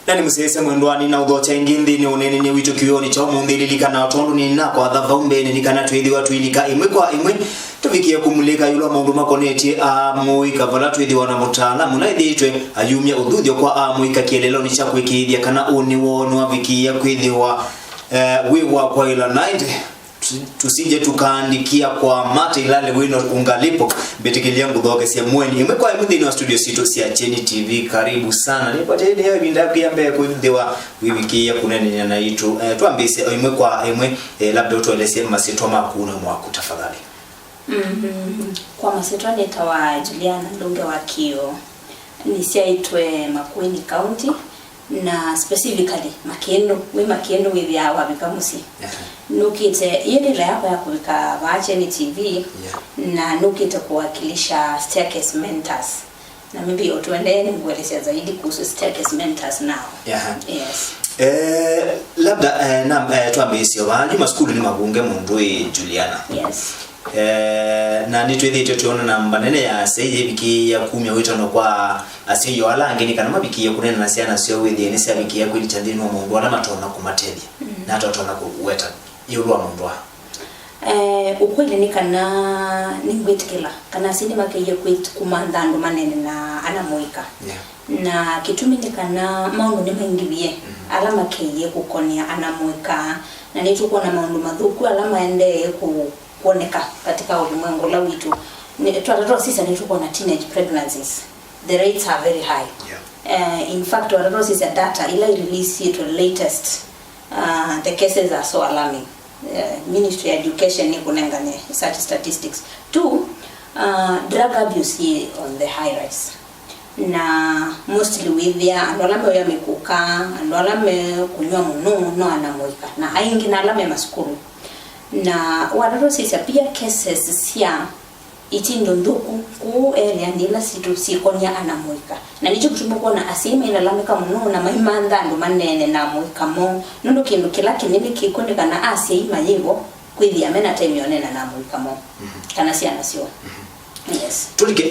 Nani musese mwendwani na udhocha ingindi ni unene ni witu kioni cha umundhililika na watondu ni nako adhava umbene ni kana tuithi watu ilika imwe kwa imwe tuvikie kumulika yula maundu makoneti amuika vala tuithi wana mutaalamu na ithiitwe ayumia udhuthio kwa amuika kielelo ni cha kwikithia kana uni wonu avikia kwithiwa wiwa kwa ila naide tusije tukaandikia kwa mate ilale wino ungalipo betikilia ngudhoke sia mweni imwe kwa imwe wa studio sito sia Cheni TV karibu sana nipate ile bindaku yambe kuithiwa wiwikia kunene na itu tuambise imwe kwa imwe labda utueleze masito makuna mwaku tafadhali. Kwa masito nitawa Juliana Ndunge wa Kio nisiaitwe Makueni County na specifically Makiendo withia wabikamusi nukite yeni yako ya kuweka Cheni TV na nukite kuwakilisha Staircase Mentors na maybe utuendeni mwelezea zaidi kuhusu Staircase Mentors now. Yes. Labda tuambie wali maskulu ni mabunge mundwe Juliana. Yes. Na nitwithite tuona na mbanene ya seje biki ya 15 kwa asiyo alange ni kana mabiki ya kunena na siana sio withie ni sabiki ya kwili chandini wa mundu ala matona kumatelia na hata tona kuweta yulwa mundu ukweli ni kana ningwetikela kana sindi makeye kwit kumandando manene na anamoika na kitumi ni kana maundu ni maingiwie alama keye kukonia anamoika na nituko na maundu madhuku alama ende kuoneka katika ulimwengu la witu ni twatatoa sisi nituko na teenage pregnancies. The rates are very high. In fact twatatoa sisi data ila release it latest the cases are so alarming. Ministry of Education ni kunengane such statistics. 2 drug abuse on the high rise na mostly with their andolame ya mikuka andolame kunywa muno no anamoika na aingi na alame maskuru na wadaro sisi pia cases sia itindo nduku ku area ndila situ sikonya anamoika na nicho kutumbuko na asima ina lamika muno na maimanda ndo manene na moika mo nundo kindu kila kinini kikondeka na asia ima yivo kwithi amena time yonena na moika mo kana sia nasio. Yes. Tulike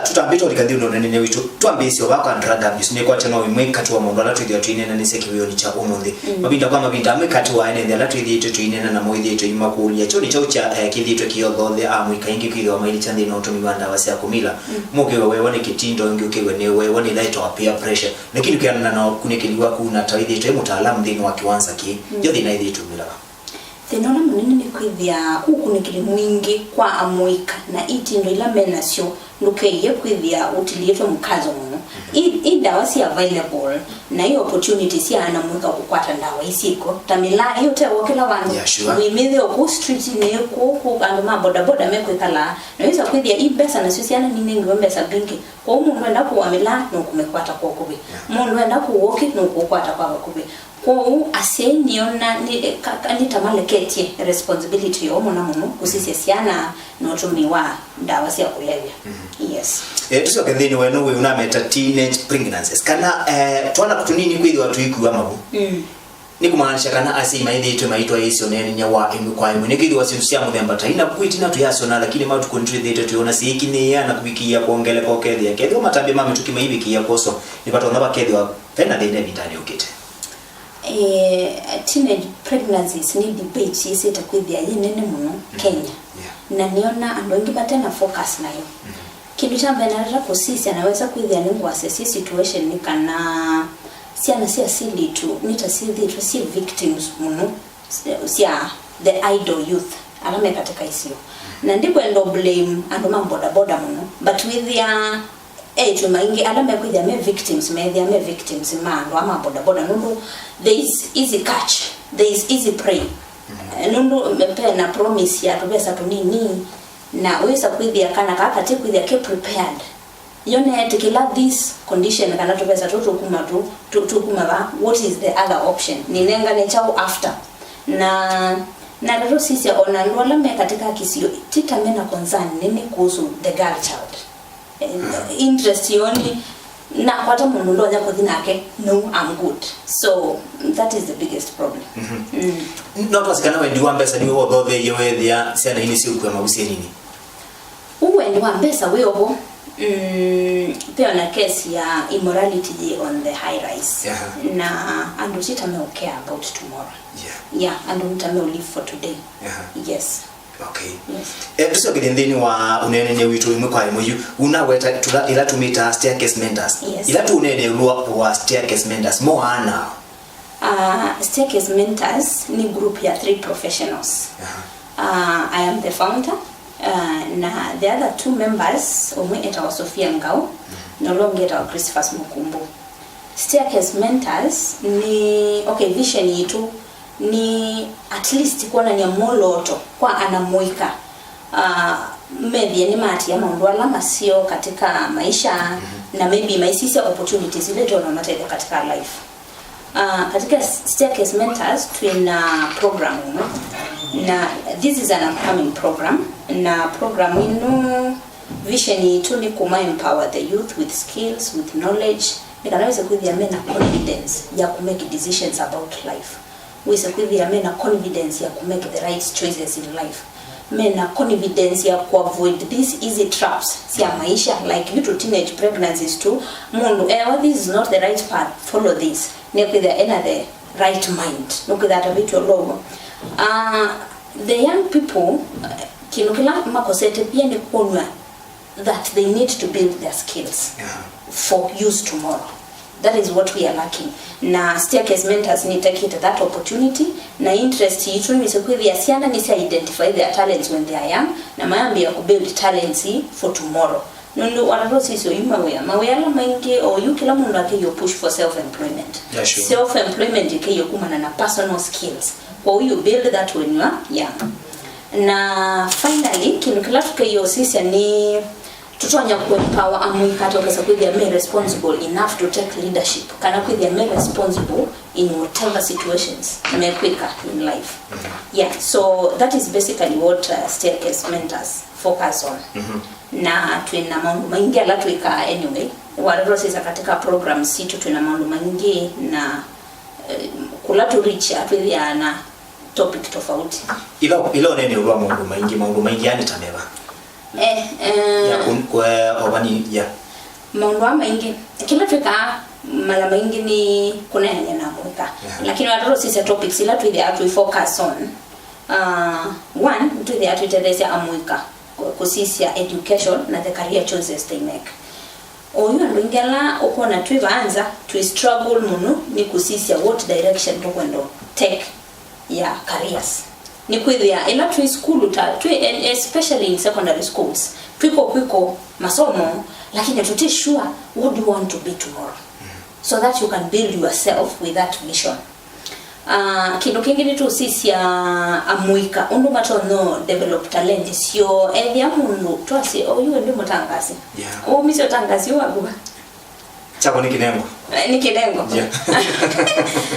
tutambito likadhino nene witu tuambise wako drug abuse ne kwa chano imweka tu wa mundu ala tuithia tuinena ni sekiwio ni cha umuthi mabinda kwa mabinda amweka tu wa ene ala tuithia tuinena na moithia tu imakulia cho ni cha kithitwe kiyothothe amwika ingi kwithio wa maili chandi no tumi wanda wase akumila mugiwe wewe ni kitindo ingi ukiwe ni wewe ni light of peer pressure lakini ukiana na kunikiliwa kuna tawithia tu mutaalamu ndini wa kiwanza ki yothi na ithia tumila tenona munene ni kwithia ukunikili mwingi kwa amoika na itindo ila menasio nukeye kwithia utilieto mkazo muno dawa si available na hiyo opportunity si anamuika kukwata ndawa isiko tamila hiyo te wakila wangu wimithio ku street ni ku andoma boda boda mekwikala na hizo kwithia ibesa na sisiana ni ningi mbesa bingi kwa umuntu enda kuamila no kumekwata kwa kubi mundu enda kuwoki no kukwata kwa kubi kwa aseniona ni tamaleketie responsibility yo mona muno kusisiana no tumiwa ndawa sia kulevya. Yes. Tusoke thini wenu we unameta teenage pregnancies kana twana kutunini kwithi watu ikuwa mabu ni kumaanisha kana asima ithi itu maitwa isio nene nya wa imwe kwa imwe nikithi wasiusia muthemba taina kwiti na tuyasona lakini matu contribute itu tuona si ikini yana kubikia kuongele kwa kethi kethi matambi mama tukimaibikia koso nipata ona bakethi wa pena thine vitani ukite teenage pregnancies ni debate yese takwithia yenene muno Kenya na niona ando ingi batena focus nayo kindu cha benara posisi anaweza kwithia ni ngwase situation ni kana siana sia sili tu nita si victims muno sia the idle youth alame katika isio na ndipo endo blame ando mamboda boda muno but with their tumaingi alame kwithia me victims mando ama boda boda nundu there is easy catch, there is easy prey nundu mepe na promise ya tubesa tunini na wesa kwithia kana kaka te kwithia ke prepared yone tikila this condition kana tubesa tukuma ba what is the other option ninenga ne chao after na lero sisi ona ndo alame katika kisio titamena concern nini kuhusu the girl child interest yoni na kwata mundu ndo nya kodinake no I'm good, so that is the biggest problem. Not was kana wendi wambesa ni wo thothe yewethia siana ini si ukwa mabusie nini uwendi wambesa weobo Pia na case ya immorality on the high rise. Na andu sitame care about tomorrow. And utame live for today. Yes. Okay. Yes. Tuso gidendeni wa unene witu imwe kwa imwe unaweta ila tumita staircase mentors. Yes. Ila tu unene wa staircase mentors mo ana. Staircase mentors ni group ya 3 professionals. I am the founder. Na the other 2 members umwe eta Sophia Ngao na longe eta Christopher Mukumbu. Staircase mentors ni vision yitu ni at least kuona ni moloto kwa anamuika maybe ni mati ya mambo alama sio katika maisha na maybe maisha opportunities ile ndio namatenda katika life. Katika Staircase mentors tuna program na this is an upcoming program na program ino vision yetu ni kuma empower the youth with skills, with knowledge, nikanaweza kuthia mena confidence ya ku make decisions about life. Wisa kuthia mena confidence ya ku make the right choices in life. Mena confidence ya ku avoid these easy traps ya maisha like little teenage pregnancies too. Mundu this is not the right path, follow this. Nikuthia the right mind. Nukutha tabitu logo. The young people kinukila makosete pia ni kuonwa that they need to build their skills for use tomorrow. That is what we are lacking. Na Staircase mentors ni take it that opportunity na interest yitu ni sikuthi asiana ni identify their talents when they are young na mayambi ya build talents for tomorrow. Nundu wanato sisi mawea la maingi o yu kila mundu ake yo push for self-employment. Sure. Self-employment ike yo kumana na personal skills. Kwa you build that when you are young. Na finally kinukila tuke sisi ni tutonya ku empower amuika toka sakwidi ya me responsible enough to take leadership. Kana kwidi ya me responsible in whatever situations me quicker in life. So that is basically what Staircase mentors focus on. Na tuina mambo maingi ala tuika anyway. Warero sisa katika program situ tuina mambo maingi na kula to reach atwithia na topic tofauti. Ilo nene uwa mambo maingi yani tameva. Ya kwa obani ya. Mambo maingi kila tuika mala maingi ni kuna yenye na mweka. Lakini warero sisa topics ila tuithia we focus on one tuithia tuitethesia amwika kusisia education na the career choices they make. Oyu andungela ukona tuivanza to struggle muno ni kusisia what direction to kwendo take ya careers. Ni kwithia ila tu school especially in secondary schools. Kwiko masomo lakini tuti sure what do you want to be tomorrow. So that you can build yourself with that vision. Kindu kingine tu sisi ya amuika undu mato no develop talent sio ya mundu twasi oyu ndi mutangasi misio tangasi waguba chako ni kinengo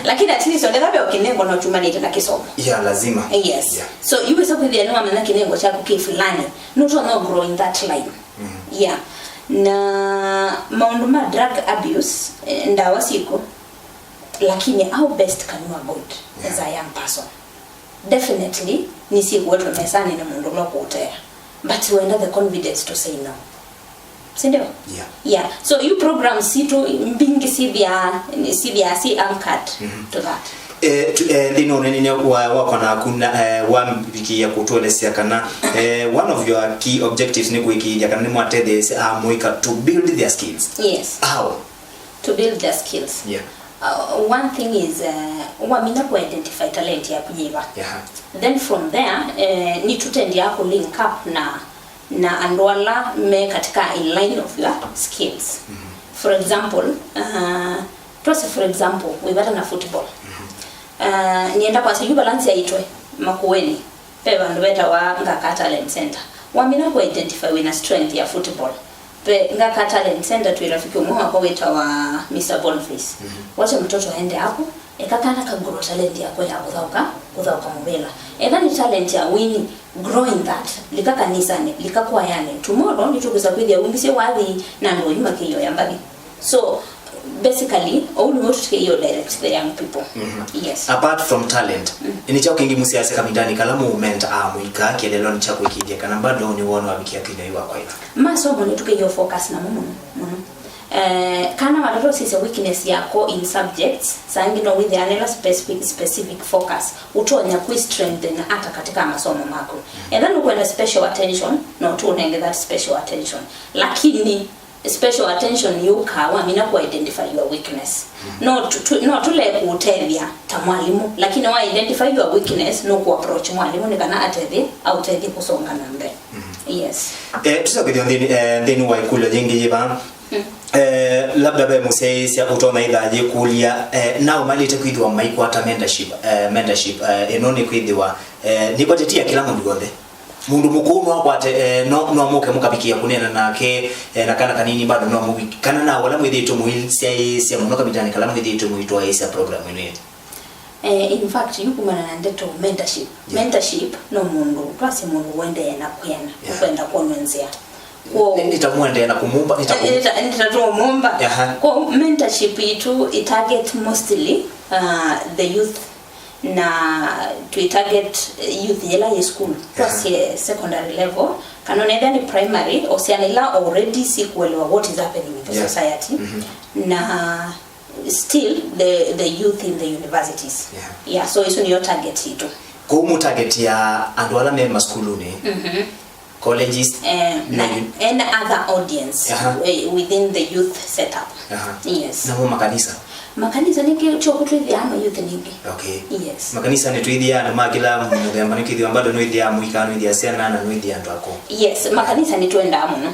lakini atini so ndaba kinengo na chumanite na kisomo lazima so you will suppose the no amana kinengo chako kifulani not no grow in that line na maundu ma drug abuse ndawa siko lakini how best can you avoid as a young person? Definitely nisi kuwetu mesani na mundu loko utea, but you have the confidence to say no. Sindio? So you program situ mbingi sivya si anchored to that. Ndino nene wakona kuna wambiki ya kutuelezea kana one of your key objectives ni kuikia kana ni mwatede amuika to build their skills. Yes. How? To build their skills. One thing is wamina ku identify talent ya kujiva. Then from there ni tutendi yako link up na andwala me katika in line of your skills. For example, wibata na football. Nienda kwa sayu balance ya itwe makuweni. Pewa ndweta wa ngaka talent center. Wamina ku identify wina strength ya football. Pe ngaka talent center tu rafiki mmoja kwa weta wa Mr. Boniface. Wacha mtoto aende hapo ekakana ka grow talent yako ya kudhauka mbela. Ni talent ya wini growing that likaka nisane likakwa yani tomorrow nitukuza kwidi ya umbise wadhi na ndo yuma kiyo yambagi. So basically all we want to hear direct the young people. Yes. Apart from talent, ni chao kingi musiasa kamidani kala movement amuika kielelo ni chako ikije kana bado ni wono wabikia kinaiwa kwa hiyo. Masomo ni tuke yo focus na muno. Kana watoto sisi weakness yako in subjects sangi no with the anela specific focus utonya ku strengthen hata katika masomo mako. And then ukwenda special attention no to nenge that special attention. Lakini special attention yukawa mina ku identify your weakness. No tule kuutevya ta mwalimu lakini wa identify your weakness no ku approach mwalimu ni kana atedhi au tedhi kusonga na mbele. Yes. Tusakidi ndeni wa ikulu jingi jiba. Labda be museisi utona idhaje kulia nao malite kwithwa maiko ata mentorship enoni kwithwa niko tetia kila mundu gothe mundu mukuru akwate no muke mukabikia kunena nake nakana kanini bado no mubiki kana na wala mwithito muhisia muno kabitani kala mwithito muitwa isa program ino in fact yukumana na ndeto mentorship no mundu twase mundu wende na kwenda kuonenzea nitamwende na kumumba nitatomumba kwa mentorship itu target mostly the youth na to target youth yela school plus secondary level kanone ni primary osianila already sikuelewa what is happening in the society na still the youth in the universities so iso ni your target itu ko mu target ya andu ala me maskuluni colleges and other audience within the youth setup. Yes. Na makanisa ni choko twithia ama youth ningi. Okay. Yes. Makanisa ni twithia na magila muthemba ni kithio bado no ithia muikano ithia sena na no ithia ndo ako. Yes, makanisa ni twenda muno.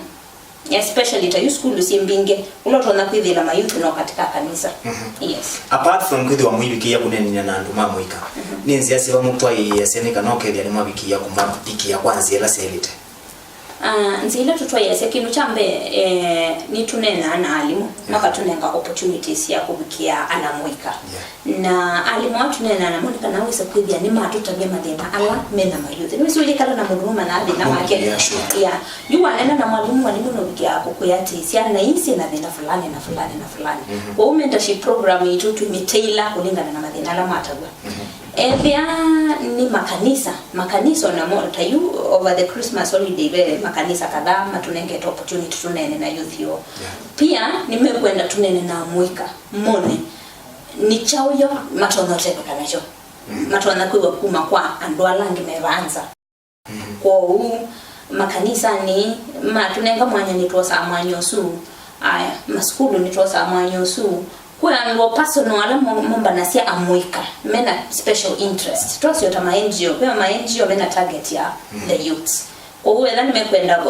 Especially to school usimbinge ulotona kwithila ma youth no katika kanisa. Yes. Apart from kwithwa muibikia kunenina na ndu mamuika. Ninzi asiba mutwa yesenika no kedia ni mabikia kumabikia kwanza la selite. Nzile tutwa yese kinu chambe ni tunena na alimu nakatunenga opportunities ya kubikia anamuika na alimu atunena na monika na wese kwithia ni matutabia madena ala mena mayuthi ni suli kala na muduma na adi na make yuwa nena na mwalimu no bikia kukuyati sia na insi na dena fulani na fulani na fulani kwa mentorship program itu tumitaila kulingana na madena ala matagwa Evia ni makanisa na mota you over the Christmas holiday makanisa kadhaa matunenge opportunity tunene na youth yo. Pia nimekwenda tunene na muika mone ni chauyo matona tebe kanacho. Matona kuwa kuma kwa andwala ngimevanza. Kwa makanisa ni matunenga mwanya nitwa mwanyosu. Aya maskulu nitwa mwanyosu. Kwa ndo personal ala momba nasia amuika mena special interest tosi yota ma NGO kwa ma NGO mena target ya the youths kwa uwe dhani mekwenda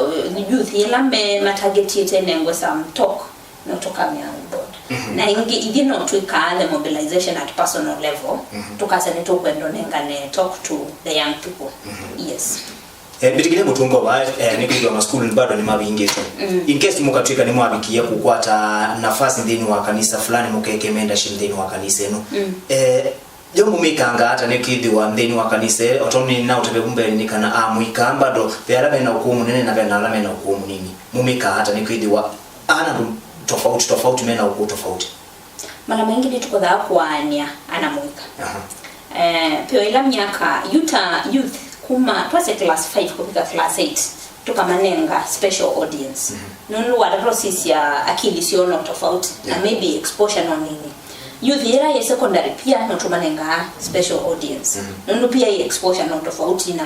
youth ila me target yete nengo some talk no toka me on board na ingi idino tuika the mobilization at personal level tukasa neto kwendo nenga ne talk to the young people yes bitigile mutungo ba nikijwa maskulu bado ni mabingeto in case mukatwika ni mwabikia kukwata nafasi ndini wa kanisa fulani mukeke mentorship ndini wa kanisa eno jongo mikanga hata nikidhiwa ndini wa kanisa otoni na utebumbe nikana amuika bado yara na hukumu nene na bena alama na hukumu nini mumika hata nikidhiwa ana tofauti mena hukumu tofauti mara mengi tuko dha kuania ana muika pio ila miaka youth kuma twase class 5 kupika class 8 tukamanenga special audience nunu wala process ya akili siono tofauti na maybe exposure no nini youth era ya secondary pia natumanenga special audience nunu pia exposure no tofauti na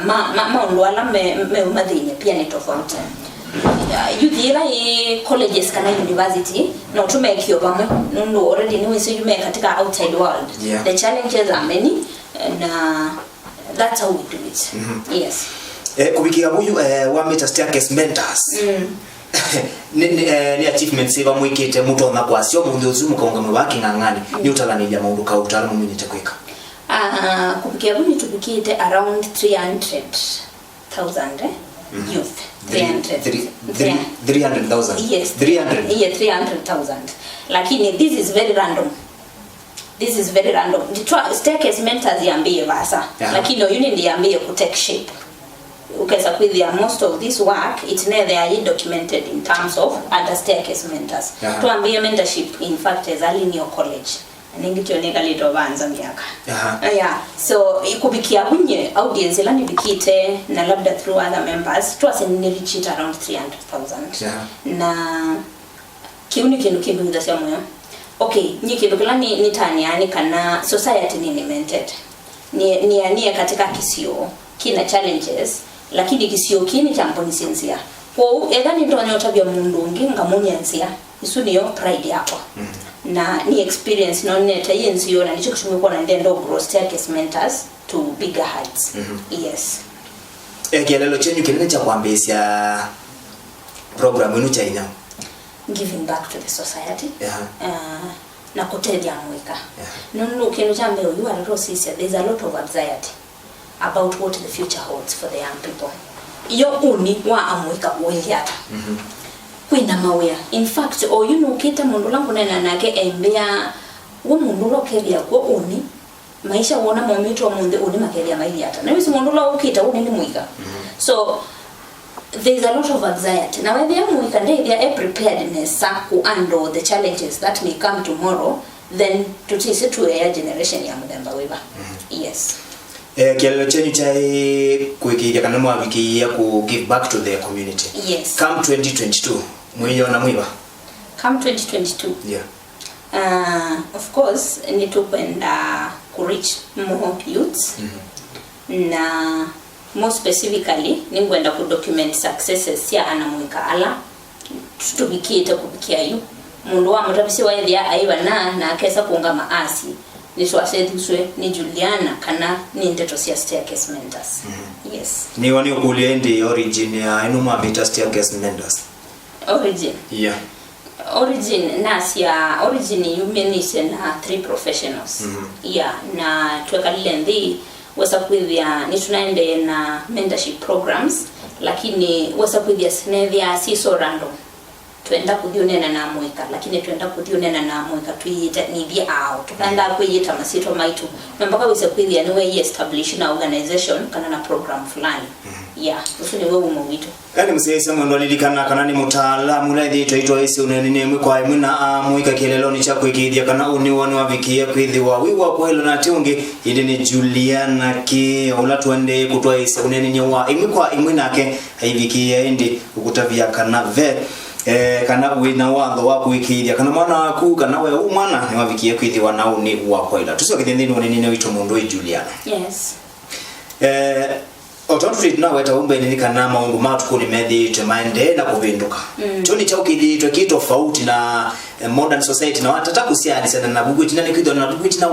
ndo ala madhine pia ni tofauti youth era ya colleges kana university no tumekio pamwe nunu already ni wese yume katika outside world the challenges are many na that's how we do it. Yes. Kubikia huyu wa meta staircase mentors. Ni achievements eba mwikite muto na kwa sio mundu uzumu kaunga mwaki ngangani ni utalani ya maundu ka utaalamu mwini tekweka. Kubikia huyu tubikite around 300,000 youth. 300,000. Yes. 300. Yeah, 300,000. Lakini this is very random. The staircase mentors yambie basa lakini yuni ndi yambie ku take shape ukesa kwithia most of this work it's they are documented in terms of under staircase mentors. Tuambie mentorship in fact is early in your college. Ningitioneka lito banza miaka. Yeah. So ikubikia hunye audience la nibikite na labda through other members tuase ni reach it around 300,000. Na kiuni kindu ndasya moyo. Okay, nyikindu kila ni tani yani kana society ni limited. Ni katika kisio kina challenges lakini kisio kini champoni sinzia. Kwa edani ndo nyotabya mundu nginga munyanzia. Isu niyo pride yako. Na ni experience no neta yenzio na nicho kushimikuwa na ndendo grow staircase mentors to bigger heights. Yes. Kielelo chenyu kinene cha kuambia program inu cha ina giving back to the society. Na kutedia mwika. Nunu kinu chambe you are rosisia, there's a lot of anxiety about what the future holds for the young people. Iyo uni wa amwika uweliata. Kwina mawea. In fact, kita mundu langu nake embea wo mundu lokeria kwa uni maisha wona momito munde uni makeria mailiata. Na wisi mundu la ukita uni ni mwika. So there's a lot of anxiety. Now when they are mwika they are preparedness to handle the challenges that may come tomorrow, then tutise to a generation ya mudamba weba. Yes. Kielelo chenyu chai kuikiria kana mwabiki ya ku give back to the community. Yes. Come 2022 mwiona mwiba. Come 2022. Yeah. Of course need to ku reach more youths. Na more specifically ningwenda ku document successes ya anamwika ala tutubikite kubikia yu mundu wa mutabisi wa ethia aiba na kesa kuunga maasi niswaseduswe ni Juliana kana ni ndeto cia staircase mentors. Yes. Ni wani okulia ndi origin ya inu mabita staircase mentors. Origin. Yeah. Origin you menise na 3 professionals. Yeah, na tuekalile ndi wasa kwithia ni tunaende na mentorship programs lakini wasa kwithia sinevia si so random. Tuenda kudionena na mweka lakini tuenda kudionena na mweka tuite ni bia out tukaenda kuyita masito maitu mpaka wisa kwithia ni we establish na organization kana na program fulani. Yeah, usuni wewe umwito. Kani msiyesa mwendo lilikana kana ni mutaalamu la idhi itoitwa isi unenine mwikwa mwina mwika kielelo ni chako ikidia kana uniwani wavikia kwithiwa wiwa kwa hilo na tiungi ili ni Juliana ki ulatu wende kutua isi unenine wa imwikwa imwinake haivikia indi ukutavia kana ve kana wina watho wa kuikiria kana mwana waku kana we umwana ni wavikie kwithiwa na uni wa kwa ila tusio kithindini unenine wito mundu i Juliana. Yes. Otontu na weta umbe ni kana maundu matuku ni methi tumaende na kuvinduka. Tuni chaukidi twekito tofauti na modern society na watata kusiani sana na buguti na nikido na buguti na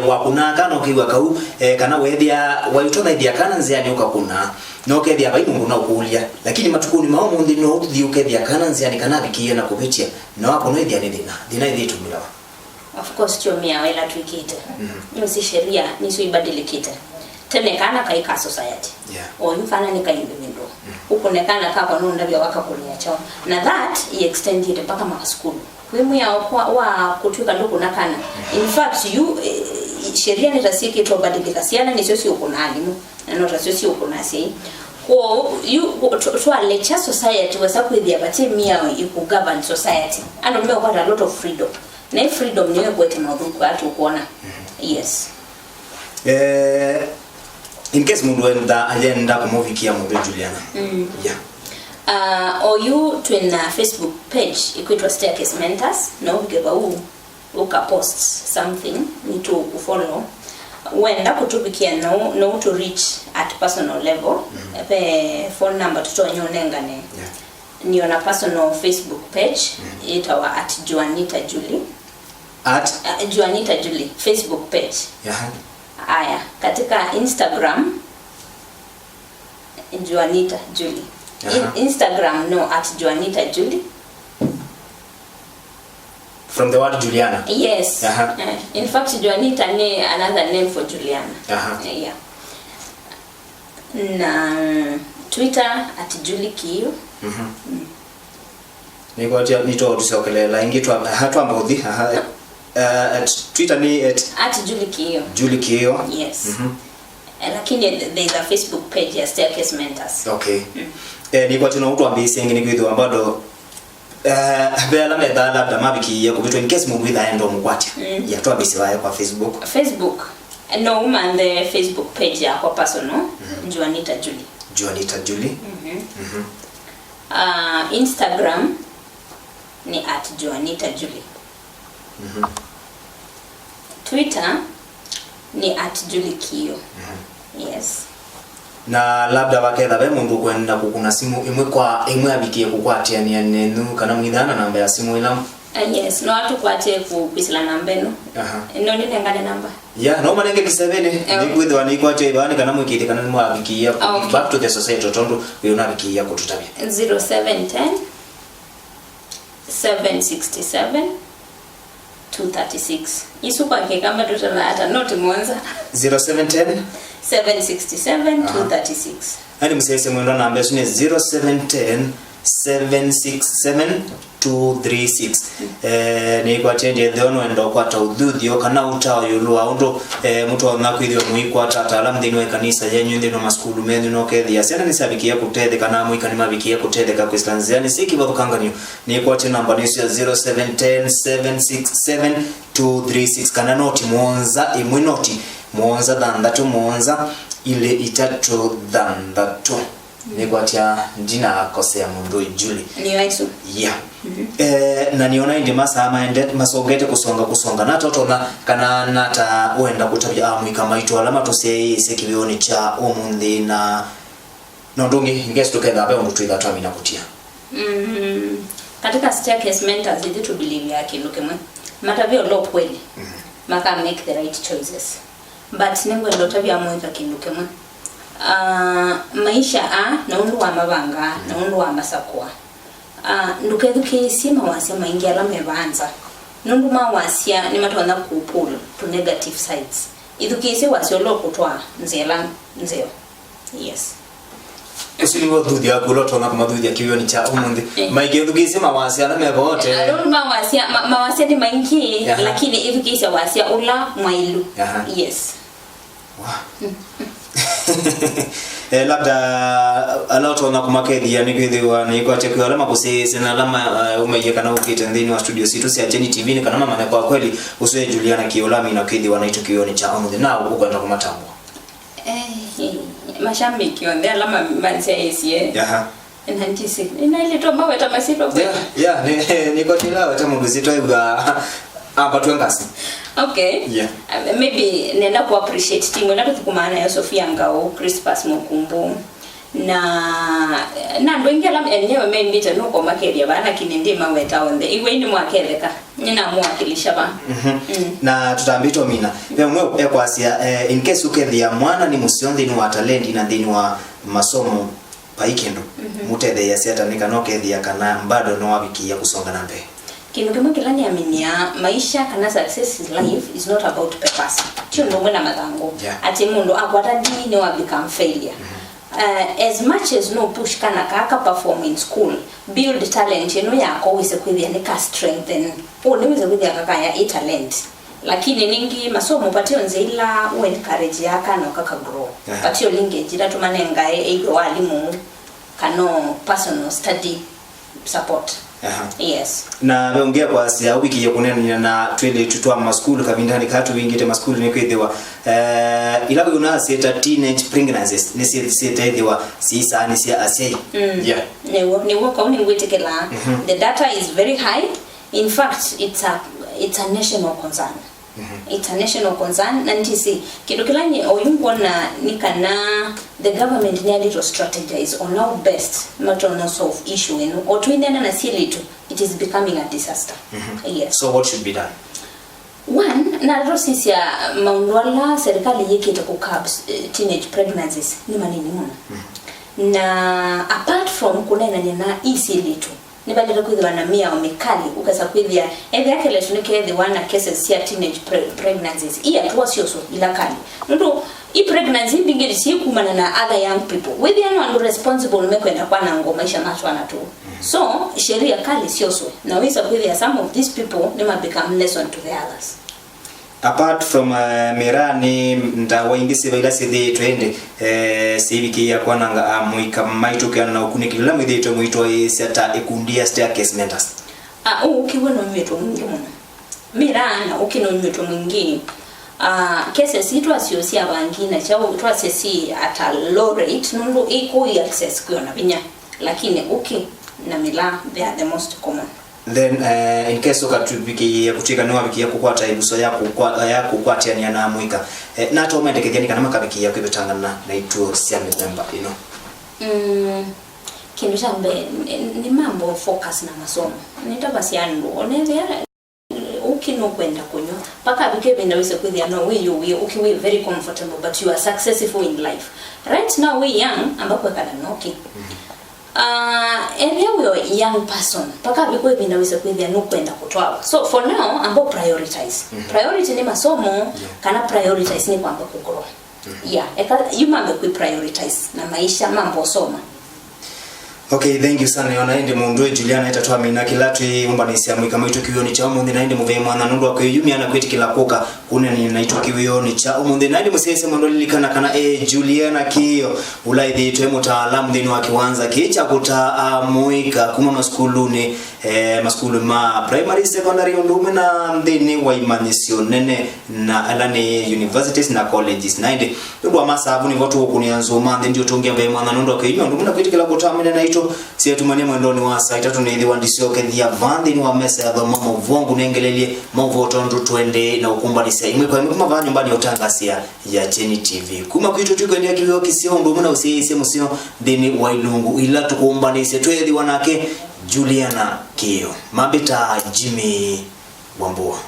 wakuna kana kiwa kau kana wethia waitona thia kana nziani ukakuna no kethia bai mundu na ukulia lakini matuku ni mao mundu no uthi ukethia kana nziani kana bikie na kubetia na wako no thia ni dina itumira. Of course chomia wela twikite. Ni sheria ni so ibadilikite. Tenekana kaika society. O yufana ni kaimbe mindo. Ukonekana kwa nunda vya waka kulia chao. Na that he extended mpaka maka school. Kwemu ya wa kutuka nduku na kana. In fact sheria ni tasiki to badilika siana ni sio kuna alimu na nota sio kuna si. Kwa to a lecture society wasa kwithia bati mia iku govern society. Ano mimi got a lot of freedom. Na freedom niwe kwete na udhuku atu kuona. Yes. In case mundu wenda agenda kumuvikia mundu Juliana. Yeah. Or you twin Facebook page equitwa staircase mentors no geba uka post something need to follow wenda kutubikia no to reach at personal level. The phone number tutonyo nengane. Ni on a personal Facebook page itawa at Juanita Julie. At Juanita Julie Facebook page. Aya, katika Instagram Juanita Julie. Instagram no at Juanita Julie. From the word Juliana. Yes. In fact Juanita ni another name for Juliana. Yeah. Na Twitter at Julie Kiyo. Niko nito tusokelela ingitwa hatwa mbodhi at Twitter ni at Julie Kiyo. Julie Kiyo. Yes. lakini there is a Facebook page ya Staircase Mentors. Okay. Ni kwa tuna utwambie sengi ni kwithu ambado bela medala labda mabiki ya kubitwa in case mugwitha endo mugwati ya twabisi wae kwa Facebook no man the Facebook page ya kwa personal Juanita Julie Instagram ni @Juanita Julie Twitter ni @JulieKio yes. Na labda baketha be mundu kwenda kukuna simu imwe kwa imwe abikie kukwatia ni nenu kana mwithana namba ya simu ila yes no atu kwatie ku bisila namba no no ni ngane namba no manenge kisebene ni kwithwa ni kwatie ibani kana mwikite kana mwa abikia back to the society tondo we una abikia kututabia 0710 767 236 isupa ke kama tutala hata not mwanza 0710 767 236 ani msese mwendo namba yesu ni 0710 767 236 ni kwa tende dhono endo kwa taudhudio kana utao yulua undo mtu wana kwithio muikwa tatalam dino kanisa yenyu ndino maskulu menyu no kethi asiana ni sabikia kutede kana muika ni mabikia kutede ka kristanziani siki babukanganyo ni kwa tena namba yesu ya 0710 767 236 kana noti monza imwe noti monza dandatu monza ile itatu dandatu ni kwa tia jina akosea mundu Julie ni Yesu na niona indi masama ende masogete kusonga na toto na kana nata uenda kutabia amwika maito alama tose sekibioni cha omundi na ndungi ingesi tukenda abe mtu ida twamina kutia katika Staircase Mentors did to believe yake lukemwe matavyo lo kweli maka make the right choices but nengo ndo tabia mweka kindukemwe maisha na undu wa mabanga na undu wa masakwa ndukethuke sima wasema ingia la mebanza nundu mawasia ni matona kupul to negative sides idukise wasio lo kutwa nzela nzeo yes esiliwo dhudi akulo tona kama dhudi akioni cha umundi maige dhugise mawasia na mebote nundu mawasia ni maingi lakini idukise wasia ula mwailu yes labda alotona kumakethi ya nigwithiwa ni kwa chekwa alama kusisi na alama umeje kana ukite ndini wa studio situ si Ageni TV ni kana mama na kwa kweli usiwe Juliana Kiolami na kithi wanaito kioni cha omuthi na ukwenda kumatambo mashambiki onde alama manzi esie nantisi ina ile to mawe tamasito ni kwa tilawa tamuguzito iba aba twengasi maybe nenda ku appreciate timu na tukumana ya Sofia Ngao Crispus Mukumbu na ndo ingela enyewe membita no kwa makeria bana kinindi maweta onde iwe ndi mwakeleka nina mwakilisha ba na tutambitwa mina bemwe ekwasia in case ukethia mwana ni musiondi ni wa talent na ndini wa masomo paikendo mutede ya siata nika no kethia kana bado no wabikia kusonga na mbele kinu kama kilani aminia maisha kana success in life is not about purpose tio ndo mwana matango ati mundu akwata dini wa become failure as much as no push kana kaka perform in school build talent yenu yako wise kwithia ni ka strengthen ni wise kwithia kaka ya talent lakini ningi masomo patio nzila u encourage yaka no kaka grow patio linge jira tumanenga walimu kano personal study support yes na beongea kwa sia wiki ya kunena na twele tutwa maskulu kabindani katu wingite maskulu ni kwithiwa ilago una seta teenage pregnancies ni seta ithiwa sisa ni sia asei ni wako uni ngwitikela the data is very high in fact it's a national concern it's a national concern na ntisi kido kilanye oyungo na nikana the government nearly to strategize on how best not solve issue eno or to inena na silito it is becoming a disaster yes so what should be done one na rosisi ya maundwala serikali yake itakukabs teenage pregnancies ni manini muna na apart from kunena na isilito nibalira kwithwa na mia omekali ukasa kwithia ethi yake le tunike the one cases ya teenage pregnancies iya tuwa sio so ila kali ndo i pregnancy bingiri si kumana na other young people with you and responsible mekwenda kwa na ngoma maisha matwa na tu so sheria kali sio so na wisa kwithia some of these people they might become lesson to the others apart from mirani ndawaingise baila sithi twende siviki ya kwananga muika maitukiana na ukunikila mwithito mwitwa isata ikundia staircase mentors ukiwa na mweto mwingi muno mirana ukino mweto mwingi kese situ asiosia bangina chao twasesi at a low rate nundu iko access kiona binya lakini na mila they are the most common. Then in case ukatubiki ya kutika nwa biki ya kukwata ibuso ya kukwatiania na muika na to mende kithani kana makabiki ya kwibetangana na itu sia member kindu chambe ni mambo focus na masomo nitabasiano onethia ukino kwenda kunyo paka bike benda wise kwithia no we ukiwe very comfortable but you are successful in life right now we young ambapo kana noki and we are a young person paka biko benda wise kwithia no kwenda kutwala so for now ambo prioritize priority ni masomo kana prioritize ni kwamba kugrow yumambe ku prioritize na maisha mambo soma. Okay, thank you sana yona ende mundu Juliana itatwa mina kilatu umbanisi amwe kama ito kiwioni cha umundi na ende muve mwana nundu akuyumia na kweti kila koka kuna ni naito kiwioni cha umundi na ende musese mundu lilikana kana Juliana kiyo ulaidhi ito mutaalamu dhini wakiwanza kicha kuta muika kuma maskulu ma primary secondary undume na dhini wa imanisio nene na alani universities na colleges na ende nundu wa masabu ni watu wakunianzo mande ndio tungia mve mwana nundu akuyumia undume na kweti kila kota amine na ito siya tumania mwendoni wa saita tuneithi wandisio kethia vandi ni wa mesa ya dhoma mvongu nengelelie mvoto ndu tuende na ukumbanisia imwe kwa imwe kuma nyumbani utangasia ya Cheni TV kuma kuito tukendia kiweo kisio ndumu na usiise musio dhini wa ilungu ila tukumbanisia tuethi wanake Juliana Kiyo Mabita Jimmy Wambua.